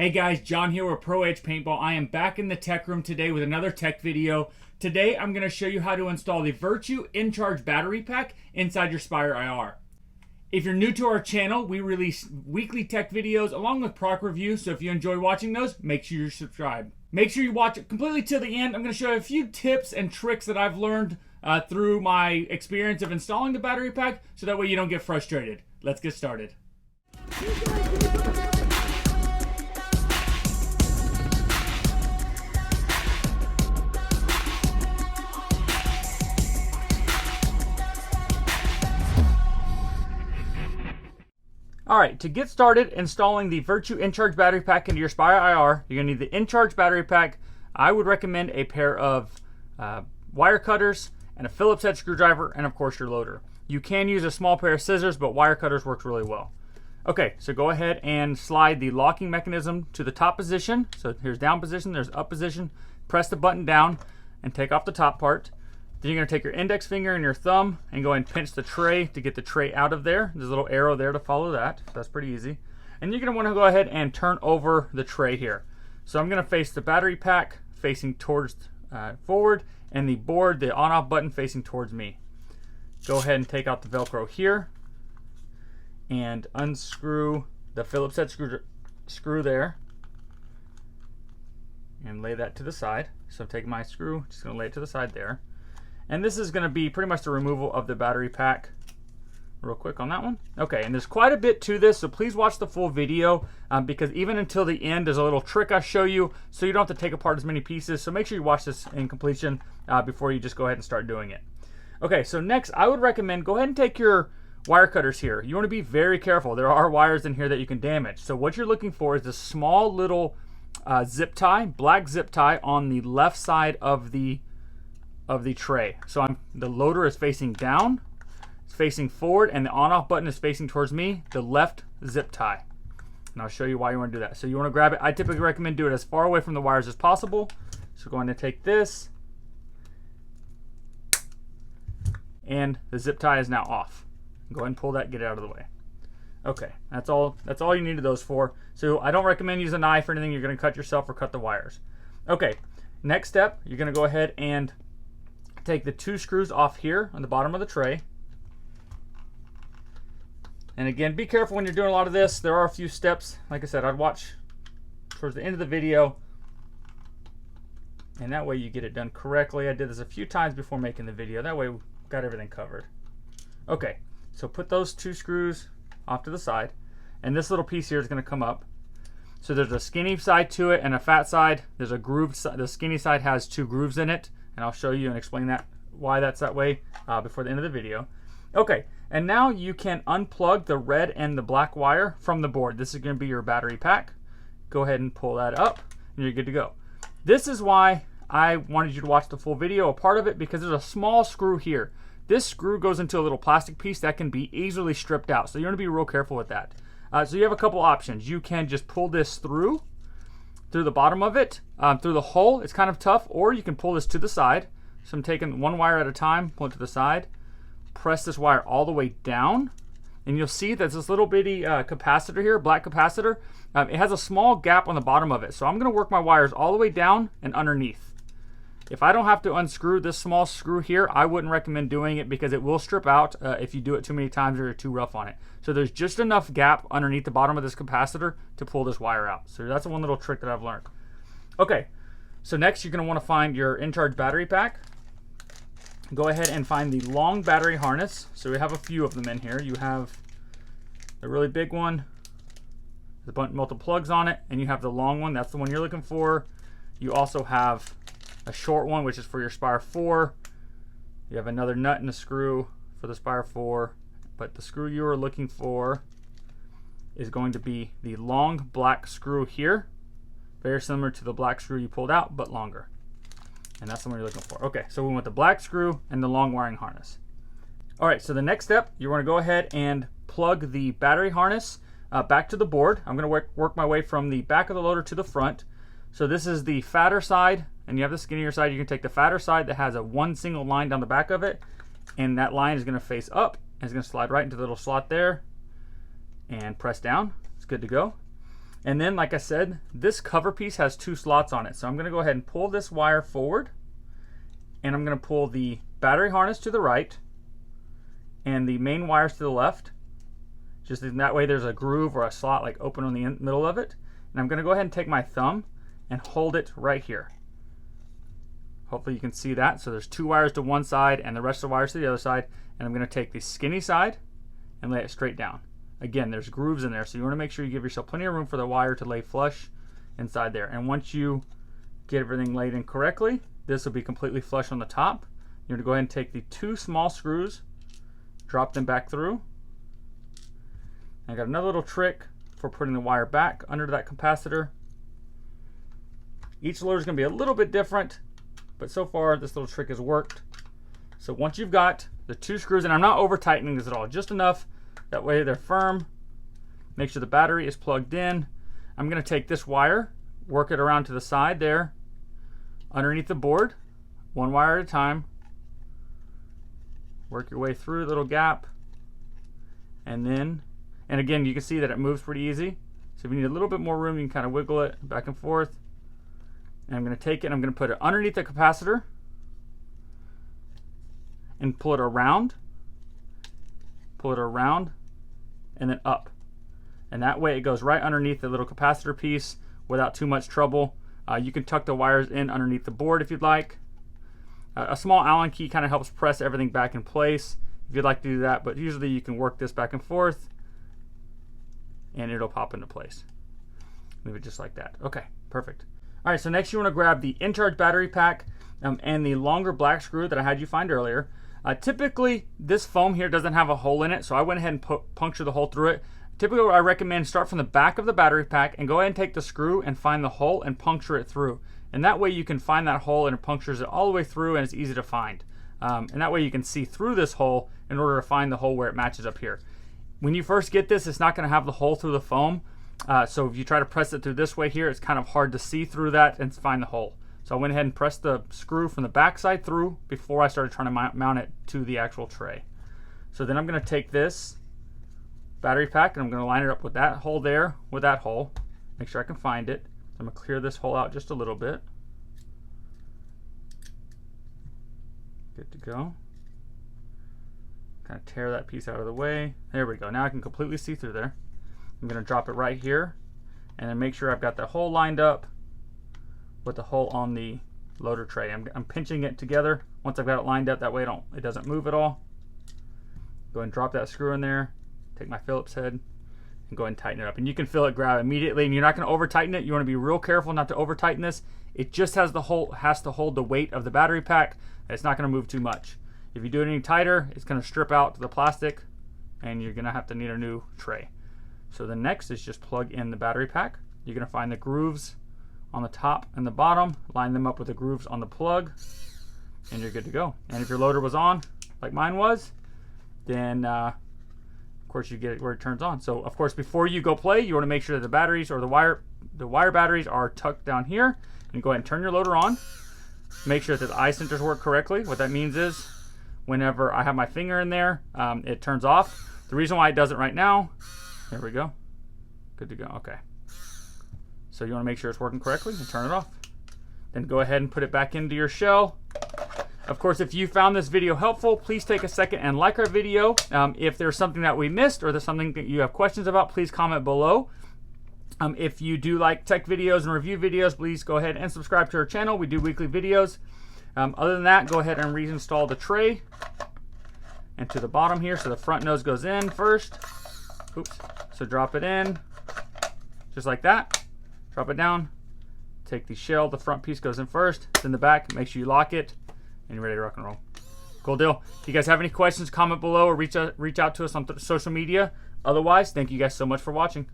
Hey guys, John here with Pro Edge Paintball. I am back in the tech room today with another tech video. Today I'm going to show you how to install the Virtue Incharge battery pack inside your Spire IR. If you're new to our channel, we release weekly tech videos along with product reviews, so if you enjoy watching those, make sure you subscribe. Make sure you watch it completely till the end. I'm going to show you a few tips and tricks that I've learned through my experience of installing the battery pack, so that way you don't get frustrated. Let's get started. Alright, to get started installing the Virtue Incharge battery pack into your Spire IR, you're going to need the Incharge battery pack. I would recommend a pair of wire cutters and a Phillips head screwdriver, and of course your loader. You can use a small pair of scissors, but wire cutters works really well. Okay, so go ahead and slide the locking mechanism to the top position. So here's down position, there's up position. Press the button down and take off the top part. Then you're going to take your index finger and your thumb and go and pinch the tray to get the tray out of there. There's a little arrow there to follow that. So that's pretty easy. And you're going to want to go ahead and turn over the tray here. So I'm going to face the battery pack facing towards forward, and the board, the on-off button, facing towards me. Go ahead and take out the Velcro here and unscrew the Phillips head screw there and lay that to the side. So take my screw, just going to lay it to the side there. And this is going to be pretty much the removal of the battery pack. Real quick on that one. Okay, and there's quite a bit to this, so please watch the full video because even until the end, there's a little trick I show you, so you don't have to take apart as many pieces. So make sure you watch this in completion before you just go ahead and start doing it. Okay, so next, I would recommend go ahead and take your wire cutters here. You want to be very careful. There are wires in here that you can damage. So what you're looking for is this small little zip tie, black zip tie on the left side of the tray. So the loader is facing down, it's facing forward, and the on-off button is facing towards me, the left zip tie. And I'll show you why you want to do that. So you want to grab it. I typically recommend do it as far away from the wires as possible. So going to take this, and the zip tie is now off. Go ahead and pull that, get it out of the way. Okay, that's all you needed those for. So I don't recommend using a knife or anything. You're going to cut yourself or cut the wires. Okay, next step, you're going to go ahead and take the two screws off here on the bottom of the tray. And again, be careful when you're doing a lot of this. There are a few steps. Like I said, I'd watch towards the end of the video, and that way you get it done correctly. I did this a few times before making the video. That way we got everything covered. Okay, so put those two screws off to the side, and this little piece here is going to come up. So there's a skinny side to it and a fat side. There's a grooved side. The skinny side has two grooves in it, and I'll show you and explain that why that's that way before the end of the video. Okay, and now you can unplug the red and the black wire from the board. This is going to be your battery pack. Go ahead and pull that up, and you're good to go. This is why I wanted you to watch the full video, a part of it, because there's a small screw here. This screw goes into a little plastic piece that can be easily stripped out, so you want to be real careful with that. So you have a couple options. You can just pull this through the bottom of it, through the hole. It's kind of tough, or you can pull this to the side. So I'm taking one wire at a time, pull it to the side, press this wire all the way down, and you'll see that this little bitty capacitor here, black capacitor, it has a small gap on the bottom of it. So I'm going to work my wires all the way down and underneath. If I don't have to unscrew this small screw here, I wouldn't recommend doing it because it will strip out if you do it too many times or you're too rough on it. So there's just enough gap underneath the bottom of this capacitor to pull this wire out. So that's one little trick that I've learned. Okay, so next you're going to want to find your Incharge battery pack. Go ahead and find the long battery harness. So we have a few of them in here. You have the really big one, there's a bunch multiple plugs on it, and you have the long one. That's the one you're looking for. You also have a short one, which is for your Spire 4. You have another nut and a screw for the Spire 4, but the screw you are looking for is going to be the long black screw here, very similar to the black screw you pulled out, but longer. And that's the one you're looking for. Okay, so we want the black screw and the long wiring harness. All right, so the next step, you want to go ahead and plug the battery harness back to the board. I'm going to work my way from the back of the loader to the front. So this is the fatter side, and you have the skinnier side. You can take the fatter side that has one single line down the back of it, and that line is going to face up, and it's going to slide right into the little slot there, and press down. It's good to go. And then, like I said, this cover piece has 2 slots on it. So I'm going to go ahead and pull this wire forward, and I'm going to pull the battery harness to the right and the main wires to the left. Just in that way there's a groove or a slot like open on the middle of it. And I'm going to go ahead and take my thumb and hold it right here. Hopefully you can see that. So there's 2 wires to one side and the rest of the wires to the other side. And I'm going to take the skinny side and lay it straight down. Again, there's grooves in there, so you want to make sure you give yourself plenty of room for the wire to lay flush inside there. And once you get everything laid in correctly, this will be completely flush on the top. You're going to go ahead and take the 2 small screws, drop them back through. I got another little trick for putting the wire back under that capacitor. Each loader is going to be a little bit different, but so far this little trick has worked. So once you've got the 2 screws, and I'm not over tightening this at all, just enough that way they're firm. Make sure the battery is plugged in. I'm going to take this wire, work it around to the side there, underneath the board, 1 wire at a time. Work your way through the little gap, and again you can see that it moves pretty easy. So if you need a little bit more room, you can kind of wiggle it back and forth. And I'm going to take it and I'm going to put it underneath the capacitor and pull it around, and then up. And that way it goes right underneath the little capacitor piece without too much trouble. You can tuck the wires in underneath the board if you'd like. A small Allen key kind of helps press everything back in place if you'd like to do that, but usually you can work this back and forth and it'll pop into place. Leave it just like that. Okay, perfect. All right, so next you want to grab the incharge battery pack and the longer black screw that I had you find earlier. Typically this foam here doesn't have a hole in it, so I went ahead and punctured the hole through it. Typically what I recommend, start from the back of the battery pack and go ahead and take the screw and find the hole and puncture it through. And that way you can find that hole and it punctures it all the way through and it's easy to find. And that way you can see through this hole in order to find the hole where it matches up here. When you first get this, it's not going to have the hole through the foam. So if you try to press it through this way here, it's kind of hard to see through that and find the hole. So I went ahead and pressed the screw from the back side through before I started trying to mount it to the actual tray. So then I'm going to take this battery pack and I'm going to line it up with that hole there, with that hole. Make sure I can find it. I'm going to clear this hole out just a little bit. Good to go. Kind of tear that piece out of the way. There we go. Now I can completely see through there. I'm going to drop it right here and then make sure I've got the hole lined up with the hole on the loader tray. I'm pinching it together once I've got it lined up, that way it doesn't move at all. Go ahead and drop that screw in there, take my Phillips head and go ahead and tighten it up. And you can feel it grab immediately, and you're not going to over tighten it. You want to be real careful not to over tighten this. It just has to hold the weight of the battery pack. It's not going to move too much. If you do it any tighter, it's going to strip out the plastic and you're going to have to need a new tray. So the next is just plug in the battery pack. You're going to find the grooves on the top and the bottom, line them up with the grooves on the plug, and you're good to go. And if your loader was on, like mine was, then of course you get it where it turns on. So of course before you go play, you want to make sure that the batteries or the wire batteries are tucked down here, and go ahead and turn your loader on. Make sure that the eye centers work correctly. What that means is whenever I have my finger in there, it turns off. The reason why it doesn't right now, there we go, good to go. Okay, so you want to make sure it's working correctly and turn it off. Then go ahead and put it back into your shell. Of course, if you found this video helpful, please take a second and like our video. If there's something that we missed or there's something that you have questions about, please comment below. If you do like tech videos and review videos, please go ahead and subscribe to our channel. We do weekly videos. Other than that, go ahead and reinstall the tray and to the bottom here. So the front nose goes in first. Oops. So drop it in just like that. Drop it down. Take the shell. The front piece goes in first. Then the back. Make sure you lock it, and you're ready to rock and roll. Cool deal. If you guys have any questions, comment below or reach out to us on social media. Otherwise, thank you guys so much for watching.